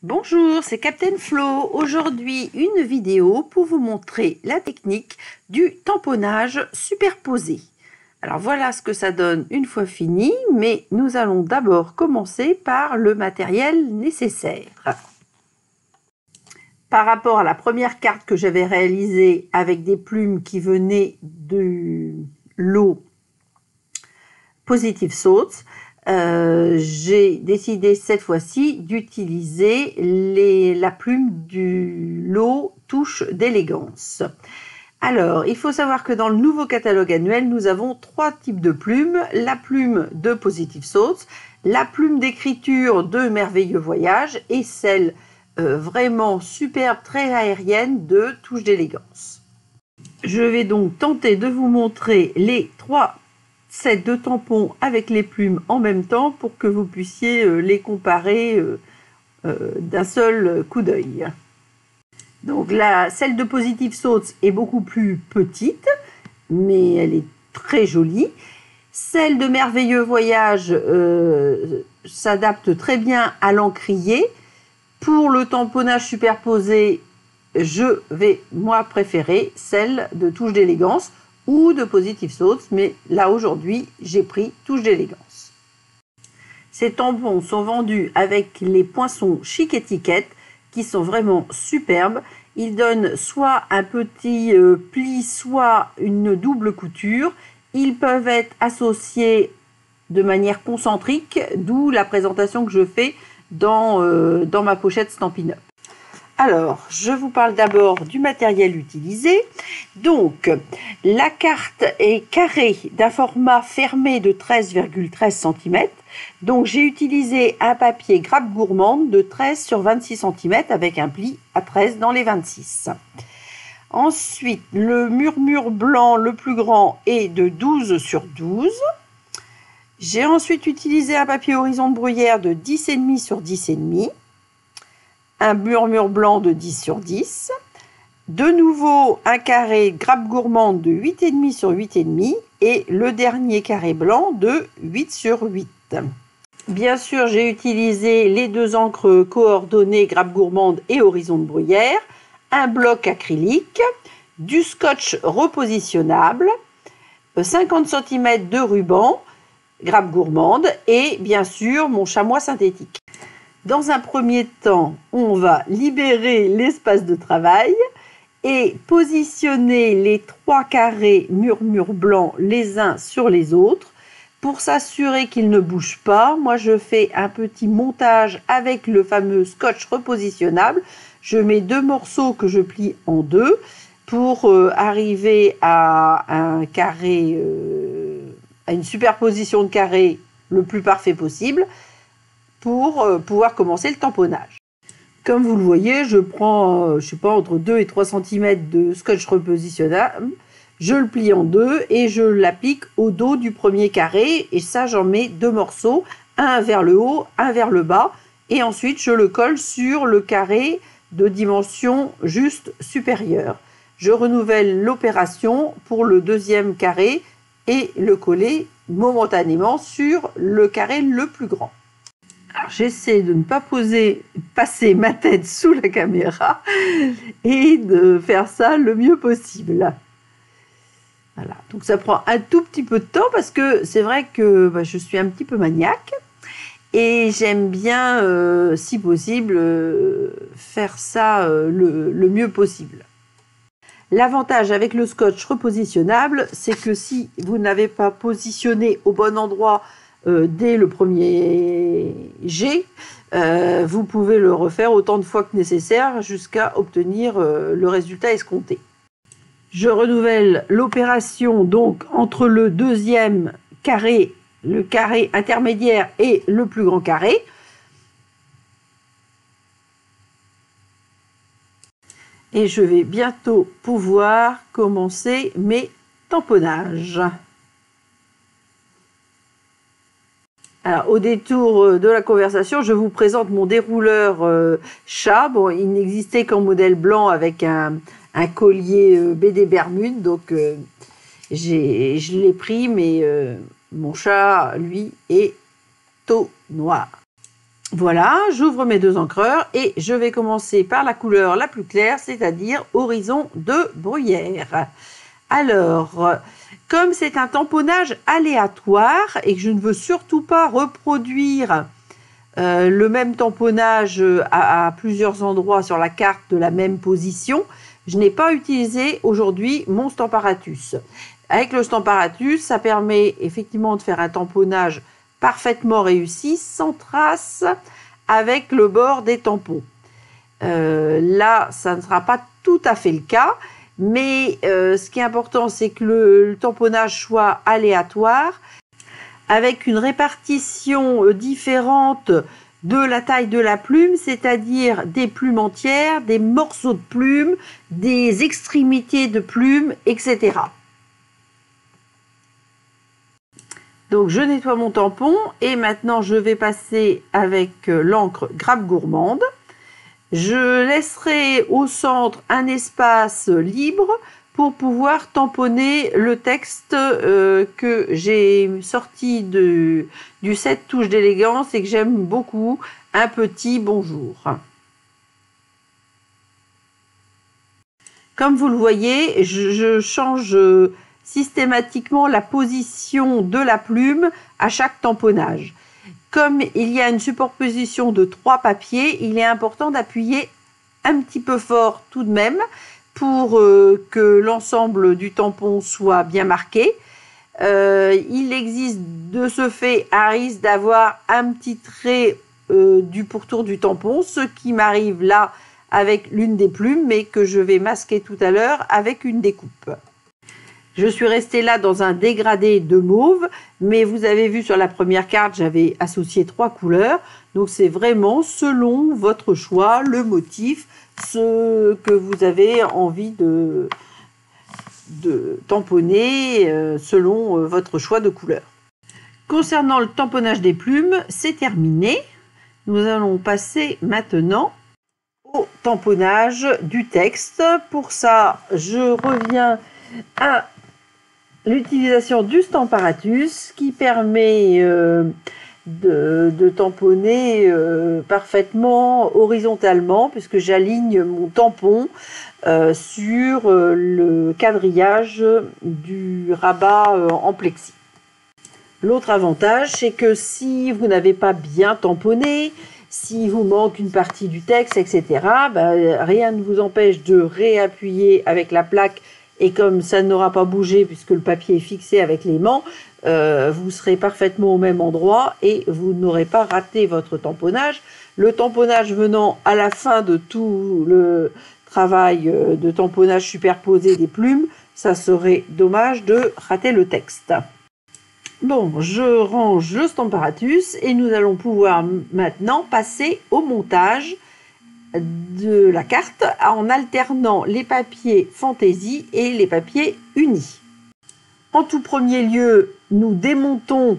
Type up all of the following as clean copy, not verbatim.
Bonjour, c'est Captain Flo. Aujourd'hui, une vidéo pour vous montrer la technique du tamponnage superposé. Alors voilà ce que ça donne une fois fini, mais nous allons d'abord commencer par le matériel nécessaire. Par rapport à la première carte que j'avais réalisée avec des plumes qui venaient de lot Positive Thoughts, j'ai décidé cette fois-ci d'utiliser la plume du lot Touche d'élégance. Alors, il faut savoir que dans le nouveau catalogue annuel, nous avons 3 types de plumes. La plume de Positive Thoughts, la plume d'écriture de Merveilleux Voyage et celle vraiment superbe, très aérienne de Touche d'élégance. Je vais donc tenter de vous montrer les 3 sets de tampons avec les plumes en même temps pour que vous puissiez les comparer d'un seul coup d'œil. Donc celle de Positive Thoughts est beaucoup plus petite, mais elle est très jolie. Celle de Merveilleux Voyage s'adapte très bien à l'encrier. Pour le tamponnage superposé, je vais moi préférer celle de Touche d'élégance ou de Positive Thoughts, mais là aujourd'hui j'ai pris Touche d'élégance. Ces tampons sont vendus avec les poinçons Chic Étiquette qui sont vraiment superbes. Ils donnent soit un petit pli, soit une double couture. Ils peuvent être associés de manière concentrique, d'où la présentation que je fais dans ma pochette Stampin' Up. Alors, je vous parle d'abord du matériel utilisé. Donc, la carte est carrée d'un format fermé de 13,13 cm. Donc, j'ai utilisé un papier grappe gourmande de 13 sur 26 cm avec un pli à 13 dans les 26. Ensuite, le murmure blanc le plus grand est de 12 sur 12. J'ai ensuite utilisé un papier horizon de bruyère de 10,5 sur 10,5. Un murmure blanc de 10 sur 10. De nouveau, un carré grappe gourmande de 8,5 sur 8,5 et le dernier carré blanc de 8 sur 8. Bien sûr, j'ai utilisé les 2 encres coordonnées grappe gourmande et horizon de bruyère, un bloc acrylique, du scotch repositionnable, 50 cm de ruban, grappe gourmande et bien sûr mon chamois synthétique. Dans un premier temps, on va libérer l'espace de travail et positionner les 3 carrés murmure blanc les uns sur les autres. Pour s'assurer qu'ils ne bougent pas, moi je fais un petit montage avec le fameux scotch repositionnable. Je mets 2 morceaux que je plie en 2 pour arriver à un carré, à une superposition de carrés le plus parfait possible, pour pouvoir commencer le tamponnage. Comme vous le voyez, je prends, je sais pas, entre 2 et 3 cm de scotch repositionnable, je le plie en 2 et je l'applique au dos du premier carré, et ça j'en mets 2 morceaux, un vers le haut, un vers le bas, et ensuite je le colle sur le carré de dimension juste supérieure. Je renouvelle l'opération pour le deuxième carré et le coller momentanément sur le carré le plus grand. J'essaie de ne pas passer ma tête sous la caméra et de faire ça le mieux possible. Voilà, donc ça prend un tout petit peu de temps parce que c'est vrai que je suis un petit peu maniaque et j'aime bien, si possible, faire ça le mieux possible. L'avantage avec le scotch repositionnable, c'est que si vous n'avez pas positionné au bon endroit dès le premier jet, vous pouvez le refaire autant de fois que nécessaire jusqu'à obtenir le résultat escompté. Je renouvelle l'opération donc entre le deuxième carré, le carré intermédiaire et le plus grand carré. Et je vais bientôt pouvoir commencer mes tamponnages. Alors, au détour de la conversation, je vous présente mon dérouleur chat. Bon, il n'existait qu'en modèle blanc avec un collier BD Bermude, donc je l'ai pris, mais mon chat, lui, est au noir. Voilà, j'ouvre mes deux encreurs et je vais commencer par la couleur la plus claire, c'est-à-dire Horizon de Bruyère. Alors, comme c'est un tamponnage aléatoire et que je ne veux surtout pas reproduire le même tamponnage à plusieurs endroits sur la carte de la même position, je n'ai pas utilisé aujourd'hui mon Stamparatus. Avec le Stamparatus, ça permet effectivement de faire un tamponnage parfaitement réussi, sans trace, avec le bord des tampons. Là, ça ne sera pas tout à fait le cas, mais ce qui est important, c'est que le tamponnage soit aléatoire, avec une répartition différente de la taille de la plume, c'est-à-dire des plumes entières, des morceaux de plumes, des extrémités de plumes, etc. Donc je nettoie mon tampon et maintenant je vais passer avec l'encre Grappe Gourmande. Je laisserai au centre un espace libre pour pouvoir tamponner le texte que j'ai sorti du set Touche d'élégance et que j'aime beaucoup, un petit bonjour. Comme vous le voyez, je change systématiquement la position de la plume à chaque tamponnage. Comme il y a une superposition de 3 papiers, il est important d'appuyer un petit peu fort tout de même pour que l'ensemble du tampon soit bien marqué. Il existe de ce fait un risque d'avoir un petit trait du pourtour du tampon, ce qui m'arrive là avec l'une des plumes, mais que je vais masquer tout à l'heure avec une découpe. Je suis restée là dans un dégradé de mauve, mais vous avez vu sur la première carte, j'avais associé 3 couleurs. Donc c'est vraiment selon votre choix, le motif, ce que vous avez envie de tamponner selon votre choix de couleur. Concernant le tamponnage des plumes, c'est terminé. Nous allons passer maintenant au tamponnage du texte. Pour ça, je reviens à l'utilisation du Stamparatus qui permet de tamponner parfaitement horizontalement puisque j'aligne mon tampon sur le quadrillage du rabat en plexi. L'autre avantage, c'est que si vous n'avez pas bien tamponné, si vous manque une partie du texte, etc., rien ne vous empêche de réappuyer avec la plaque. Et comme ça n'aura pas bougé puisque le papier est fixé avec l'aimant, vous serez parfaitement au même endroit et vous n'aurez pas raté votre tamponnage. Le tamponnage venant à la fin de tout le travail de tamponnage superposé des plumes, ça serait dommage de rater le texte. Bon, je range le Stamparatus et nous allons pouvoir maintenant passer au montage de la carte en alternant les papiers fantaisie et les papiers unis. En tout premier lieu, nous démontons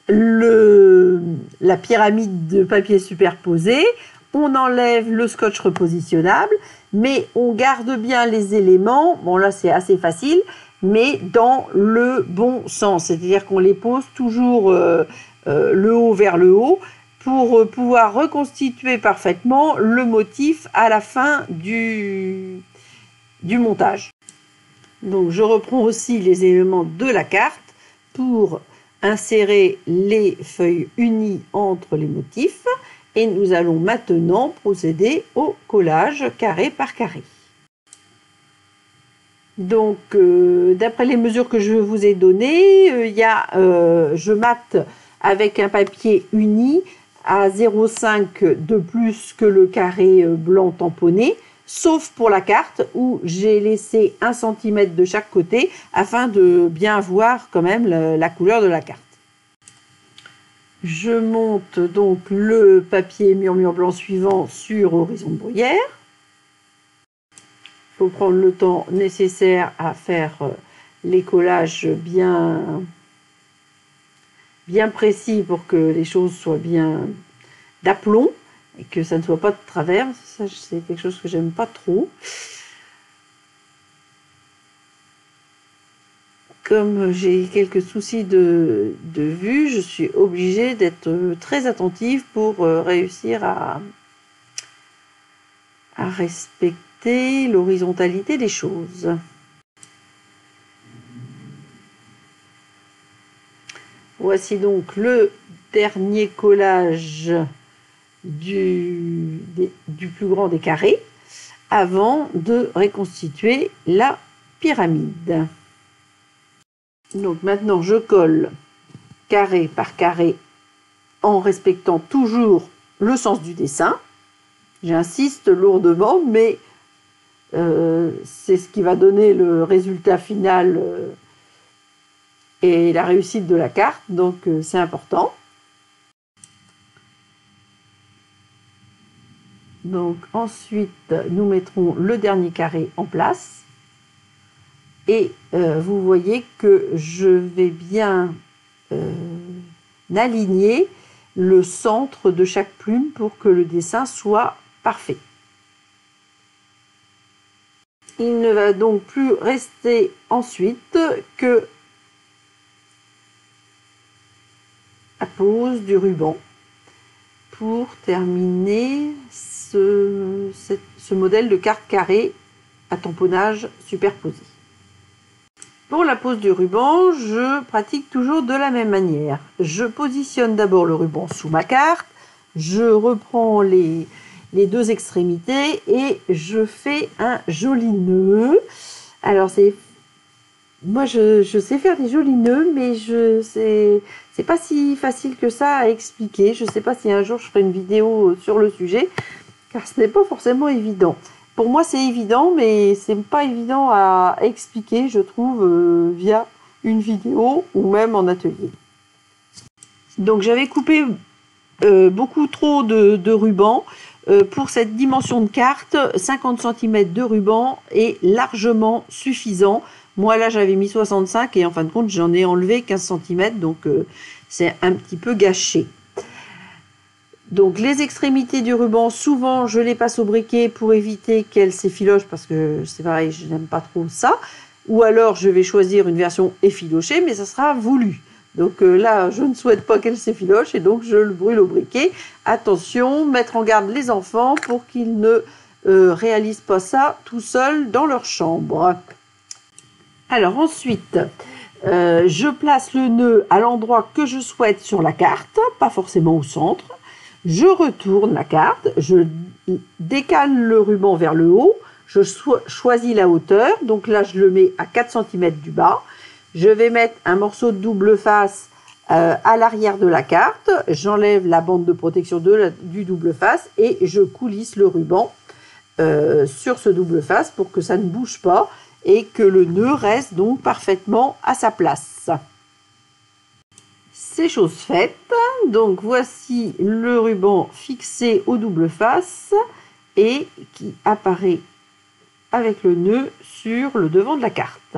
la pyramide de papier superposé, on enlève le scotch repositionnable, mais on garde bien les éléments, bon là c'est assez facile, mais dans le bon sens, c'est-à-dire qu'on les pose toujours le haut vers le haut, pour pouvoir reconstituer parfaitement le motif à la fin du montage. Donc je reprends aussi les éléments de la carte pour insérer les feuilles unies entre les motifs et nous allons maintenant procéder au collage carré par carré. Donc d'après les mesures que je vous ai données, je mate avec un papier uni à 0,5 de plus que le carré blanc tamponné, sauf pour la carte où j'ai laissé 1 cm de chaque côté afin de bien voir quand même la couleur de la carte. Je monte donc le papier murmure blanc suivant sur Horizon de Bruyère. Il faut prendre le temps nécessaire à faire les collages bien précis pour que les choses soient bien d'aplomb et que ça ne soit pas de travers. Ça, c'est quelque chose que j'aime pas trop. Comme j'ai quelques soucis de vue, je suis obligée d'être très attentive pour réussir à respecter l'horizontalité des choses. Voici donc le dernier collage du plus grand des carrés avant de reconstituer la pyramide. Donc maintenant je colle carré par carré en respectant toujours le sens du dessin. J'insiste lourdement, mais c'est ce qui va donner le résultat final et la réussite de la carte, donc c'est important. Donc ensuite, nous mettrons le dernier carré en place. Et vous voyez que je vais bien aligner le centre de chaque plume pour que le dessin soit parfait. Il ne va donc plus rester ensuite que la pose du ruban pour terminer ce modèle de carte carrée à tamponnage superposé. Pour la pose du ruban, je pratique toujours de la même manière. Je positionne d'abord le ruban sous ma carte, je reprends les deux extrémités et je fais un joli nœud. Alors moi je sais faire des jolis nœuds, mais c'est pas si facile que ça à expliquer. Je sais pas si un jour je ferai une vidéo sur le sujet, car ce n'est pas forcément évident. Pour moi, c'est évident, mais c'est pas évident à expliquer, je trouve, via une vidéo ou même en atelier. Donc, j'avais coupé beaucoup trop de ruban. Pour cette dimension de carte, 50 cm de ruban est largement suffisant. Moi, là, j'avais mis 65 et en fin de compte, j'en ai enlevé 15 cm, donc c'est un petit peu gâché. Donc les extrémités du ruban, souvent je les passe au briquet pour éviter qu'elles s'effilochent, parce que c'est pareil, je n'aime pas trop ça. Ou alors je vais choisir une version effilochée, mais ça sera voulu. Donc là, je ne souhaite pas qu'elles s'effilochent et donc je le brûle au briquet. Attention, mettre en garde les enfants pour qu'ils ne réalisent pas ça tout seuls dans leur chambre. Alors ensuite, je place le nœud à l'endroit que je souhaite sur la carte, pas forcément au centre. Je retourne la carte, je décale le ruban vers le haut, je choisis la hauteur, donc là je le mets à 4 cm du bas. Je vais mettre un morceau de double face à l'arrière de la carte, j'enlève la bande de protection du double face et je coulisse le ruban sur ce double face pour que ça ne bouge pas et que le nœud reste donc parfaitement à sa place. C'est chose faite, donc voici le ruban fixé au double face et qui apparaît avec le nœud sur le devant de la carte.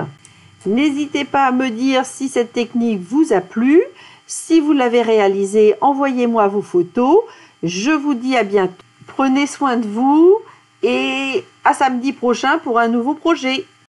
N'hésitez pas à me dire si cette technique vous a plu. Si vous l'avez réalisée, envoyez-moi vos photos. Je vous dis à bientôt. Prenez soin de vous et à samedi prochain pour un nouveau projet.